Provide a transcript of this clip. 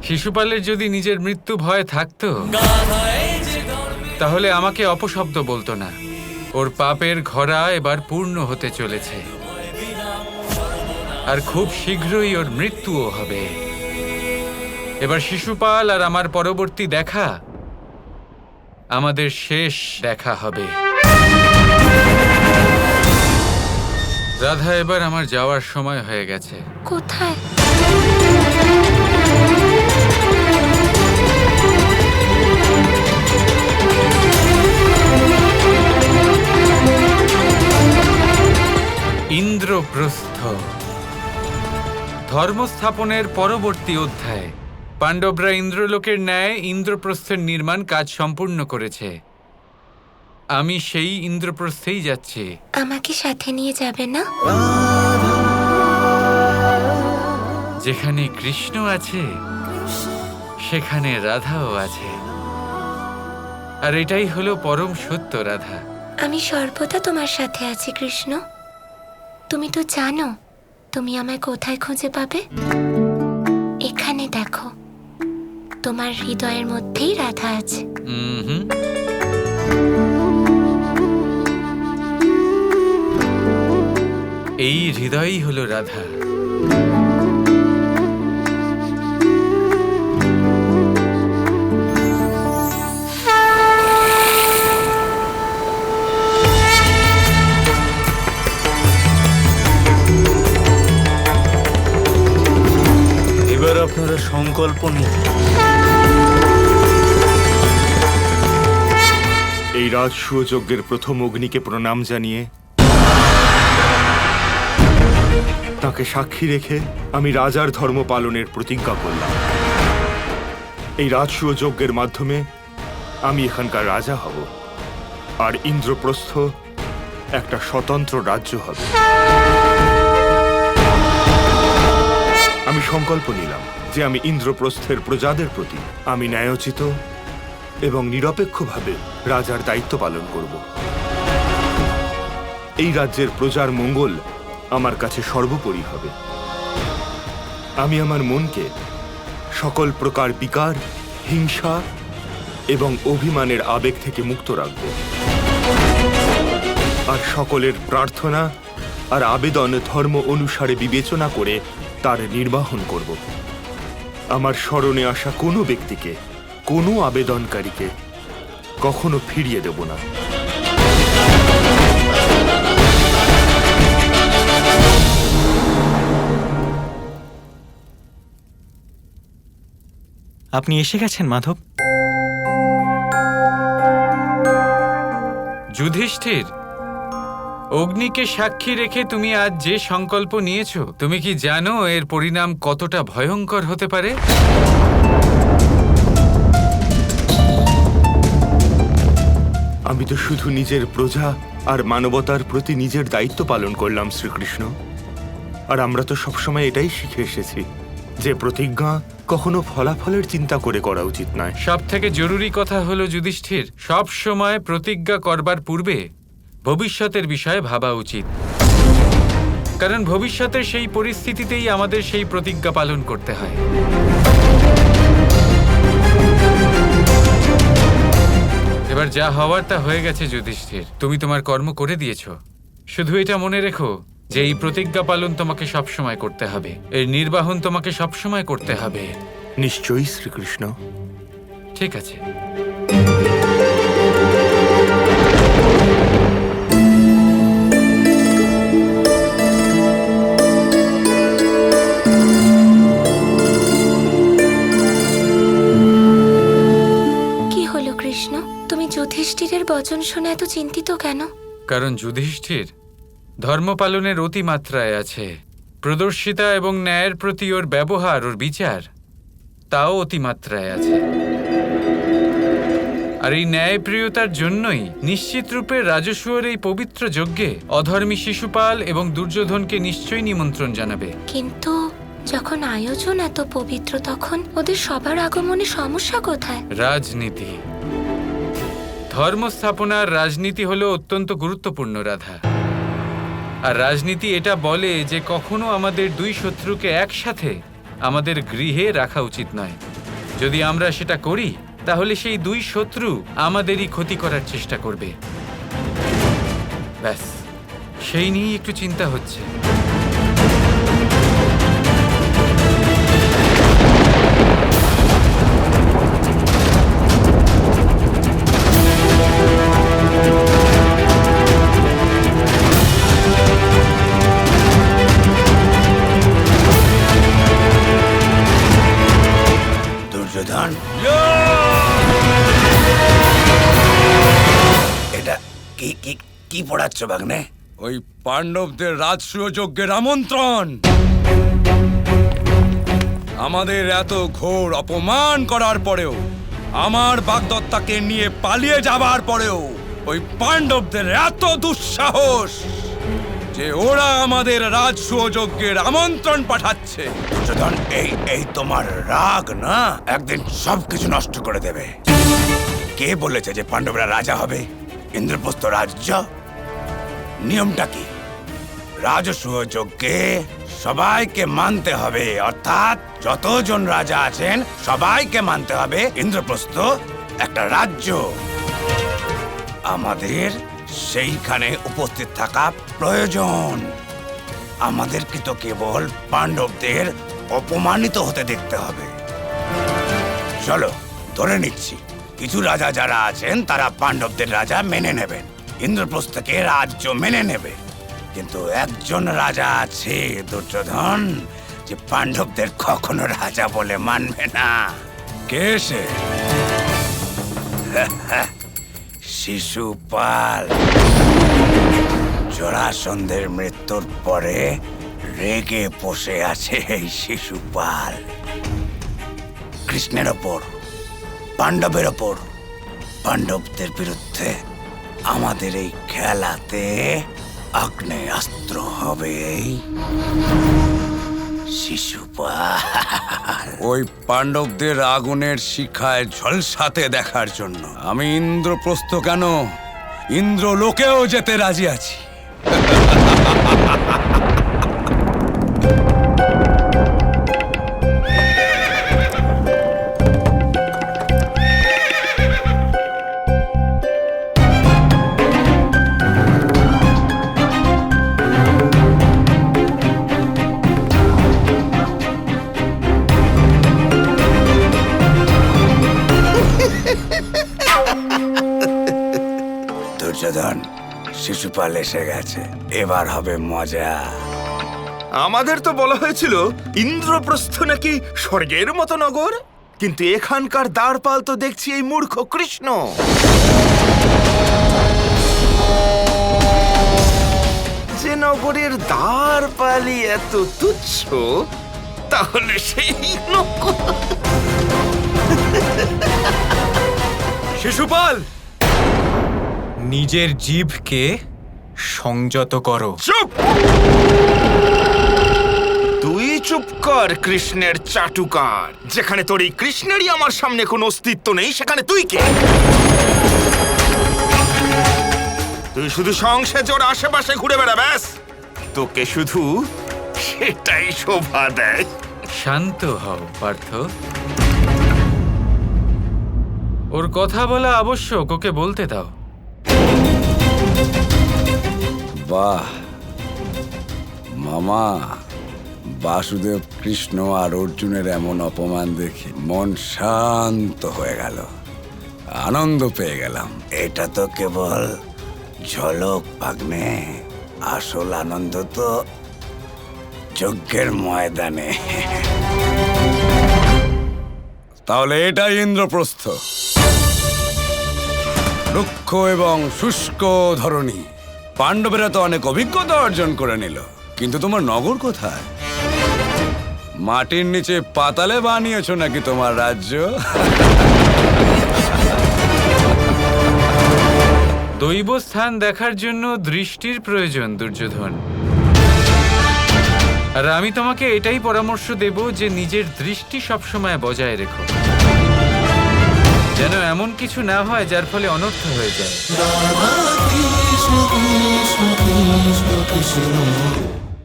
শিশুপালের যদি নিজের মৃত্যু ভয় থাকতো তাহলে আমাকে অপশব্দ বলতো না। ওর পাপের ঘোড়া এবার পূর্ণ হতে চলেছে, আর খুব শীঘ্রই ওর মৃত্যুও হবে। এবার শিশুপাল আর আমার পরবর্তী দেখা আমাদের শেষ দেখা হবে। রাধা, এবার আমার যাওয়ার সময় হয়ে গেছে। কোথায়? ইন্দ্রপ্রস্থ, ধর্মস্থাপনের পরবর্তী অধ্যায়। পাণ্ডবরা ইন্দ্রলোকের ন্যায় ইন্দ্রপ্রস্থের নির্মাণ কাজ সম্পূর্ণ করেছে। আমি সেই ইন্দ্রপ্রস্থেই যাচ্ছি। আমাকে সাথে নিয়ে যাবে না? যেখানে কৃষ্ণ আছে সেখানে রাধাও আছে, আর এটাই হলো পরম সত্য। রাধা, আমি সর্বদা তোমার সাথে আছি কৃষ্ণ। তুমি তো জানো তুমি আমায় কোথায় খুঁজে পাবে। এখানে দেখো, তোমার হৃদয়ের মধ্যেই রাধা আছে। এই হৃদয়ই হলো রাধা। এবার আপনারা সংকল্প নিন। এই রাজসূয় যজ্ঞের প্রথম অগ্নিকে প্রণাম জানিয়ে তাকে সাক্ষী রেখে আমি রাজার ধর্ম পালনের প্রতিজ্ঞা করলাম। এই রাজসূয় যজ্ঞের মাধ্যমে আমি এখানকার রাজা হব, আর ইন্দ্রপ্রস্থ একটা স্বতন্ত্র রাজ্য হবে। আমি সংকল্প নিলাম যে আমি ইন্দ্রপ্রস্থের প্রজাদের প্রতি আমি ন্যায়োচিত এবং নিরপেক্ষভাবে রাজার দায়িত্ব পালন করব। এই রাজ্যের প্রজার মঙ্গল আমার কাছে সর্বোপরি হবে। আমি আমার মনকে সকল প্রকার বিকার, হিংসা এবং অভিমানের আবেগ থেকে মুক্ত রাখব, আর সকলের প্রার্থনা আর আবেদন ধর্ম অনুসারে বিবেচনা করে তার নির্বাহন করব। আমার স্মরণে আসা কোনো ব্যক্তিকে, কোনো আবেদনকারীকে কখনো ফিরিয়ে দেব না। আপনি এসে গেছেন মাধব। যুধিষ্ঠির, অগ্নিকে সাক্ষী রেখে তুমি আজ যে সংকল্প নিয়েছো, তুমি কি জানো এর পরিণাম কতটা ভয়ঙ্কর হতে পারে? আমি তো শুধু নিজের প্রজা আর মানবতার প্রতি নিজের দায়িত্ব পালন করলাম শ্রীকৃষ্ণ। আর আমরা তো সবসময় এটাই শিখে এসেছি যে প্রতিজ্ঞা কখনো ফলাফলের চিন্তা করে করা উচিত নয়। সব থেকে জরুরি কথা হলো যুধিষ্ঠির, সব সময় প্রতিজ্ঞা করবার পূর্বে ভবিষ্যতের বিষয়ে ভাবা উচিত, কারণ ভবিষ্যতের সেই পরিস্থিতিতেই আমাদের সেই প্রতিজ্ঞা পালন করতে হয়। এবার যা হওয়ার তা হয়ে গেছে যুধিষ্ঠির, তুমি তোমার কর্ম করে দিয়েছো। শুধু এটা মনে রেখো যে এই প্রতিজ্ঞা পালন তোমাকে সবসময় করতে হবে, এর নির্বাহন তোমাকে সবসময় করতে হবে। নিশ্চয়ই শ্রীকৃষ্ণ। ঠিক আছে। কি হলো কৃষ্ণ? তুমি যুধিষ্ঠিরের বচন শুনে এত চিন্তিত কেন? কারণ যুধিষ্ঠির ধর্ম পালনের অতিমাত্রায় আছে। প্রদর্শিতা এবং ন্যায়ের প্রতি ওর ব্যবহার, ওর বিচার, তাও অতিমাত্রায় আছে। আর এই ন্যায়প্রিয়তার জন্যই নিশ্চিত রূপে রাজসূয়ের এই পবিত্র যজ্ঞে অধর্মী শিশুপাল এবং দুর্যোধনকে নিশ্চয়ই নিমন্ত্রণ জানাবে। কিন্তু যখন আয়োজন এত পবিত্র, তখন ওদের সবার আগমনে সমস্যা কোথায়? রাজনীতি, ধর্ম স্থাপনার রাজনীতি হলো অত্যন্ত গুরুত্বপূর্ণ রাধা। আর রাজনীতি এটা বলে যে কখনো আমাদের দুই শত্রুকে একসাথে আমাদের গৃহে রাখা উচিত নয়। যদি আমরা সেটা করি তাহলে সেই দুই শত্রু আমাদেরই ক্ষতি করার চেষ্টা করবে। ব্যাস সেই নিয়েই একটু চিন্তা হচ্ছে। দুর্যোধন, এটা কি কি কি পড়াচ্ছ ভাগ্নে? ওই পাণ্ডবদের রাজসূয় যজ্ঞের আমন্ত্রণ। আমাদের এত ঘোর অপমান করার পরেও, আমার বাগদত্তাকে নিয়ে পালিয়ে যাবার পরেও ওই পাণ্ডবদের এত দুঃসাহস যে ওরা আমাদের রাজসূয় যজ্ঞের আমন্ত্রণ পাঠাচ্ছে। দুর্যোধন, এই তোমার রাগ না একদিন সবকিছু নষ্ট করে দেবে। কে বলেছে যে পাণ্ডবরা রাজা হবে? ইন্দ্রপ্রস্থ রাজ্য। নিয়মটা কি? রাজসূয় যজ্ঞে সবাইকে মানতে হবে, অর্থাৎ যতজন রাজা আছেন সবাইকে মানতে হবে। ইন্দ্রপ্রস্থ একটা রাজ্য, আমাদের সেইখানে উপস্থিত থাকা প্রয়োজন। আমাদেরকে তো কেবল পাণ্ডবদের অপমানিত হতে দেখতে হবে। চলো, ধরে নিচ্ছি কিছু রাজা যারা আছেন তারা পাণ্ডবদের রাজা মেনে নেবেন, ইন্দ্রপ্রস্থকে রাজ্য মেনে নেবে। কিন্তু একজন রাজা আছে দুর্যোধন, যে পাণ্ডবদের কখনো রাজা বলে মানবে না। কে সে? শিশুপাল। জরাসন্ধের মৃত্যুর পরে রেগে বসে আছে এই শিশুপাল। কৃষ্ণের ওপর, পাণ্ডবের ওপর, পাণ্ডবদের বিরুদ্ধে আমাদের এই খেলাতে আগ্নেয়াস্ত্র হবে এই শিশুপাল। ওই পাণ্ডবদের আগুনের শিখায় ঝলসাতে দেখার জন্য আমি ইন্দ্রপ্রস্থ কেন, ইন্দ্রলোকেও যেতে রাজি আছি। দুর্যোধন, শিশুপাল এসে গেছে, এবার হবে মজা। আমাদের তো বলা হয়েছিল ইন্দ্রপ্রস্থ নাকি স্বর্গের মতো নগর, কিন্তু এখানকার দ্বারপাল তো দেখছি এই মূর্খ কৃষ্ণ। যে নগরের দ্বারপালই এত তুচ্ছ, তাহলে সেই শিশুপাল, নিজের জিভকে সংযত করো। চুপ! তুই চুপ কর কৃষ্ণের চাটুকার। যেখানে তোর এই কৃষ্ণেরই আমার সামনে কোনো অস্তিত্ব নেই, সেখানে তুই কে? তুই শুধু সংসারে ওর আশেপাশে ঘুরে বেড়া, ব্যাস। তোকে শুধু সেটাই শোভা দেয়। শান্ত হও পার্থ। ওর কথা বলা আবশ্যক, ওকে বলতে দাও। বাহ মামা, বাসুদেব, কৃষ্ণ আর অর্জুনের এমন অপমান দেখে মন শান্ত হয়ে গেল, আনন্দ পেয়ে গেলাম। এটা তো কেবল ঝলক ভাগ্নে, আসল আনন্দ তো যজ্ঞের ময়দানে। তাহলে এটাই ইন্দ্রপ্রস্থ, রুক্ষ এবং শুষ্ক ধরনী। পাণ্ডবেরা তো অনেক অভিজ্ঞতা অর্জন করে নিল, কিন্তু তোমার নগর কোথায়? মাটির নিচে পাতালে বানিয়েছো নাকি তোমার রাজ্য? দৈব স্থান দেখার জন্য দৃষ্টির প্রয়োজন দুর্যোধন। আর আমি তোমাকে এটাই পরামর্শ দেব যে নিজের দৃষ্টি সবসময় বজায় রেখো, যেন এমন কিছু না হয় যার ফলে অনর্থ হয়ে যায়। কৃষ্ণ কৃষ্ণ কৃষ্ণ কৃষ্ণ কৃষ্ণ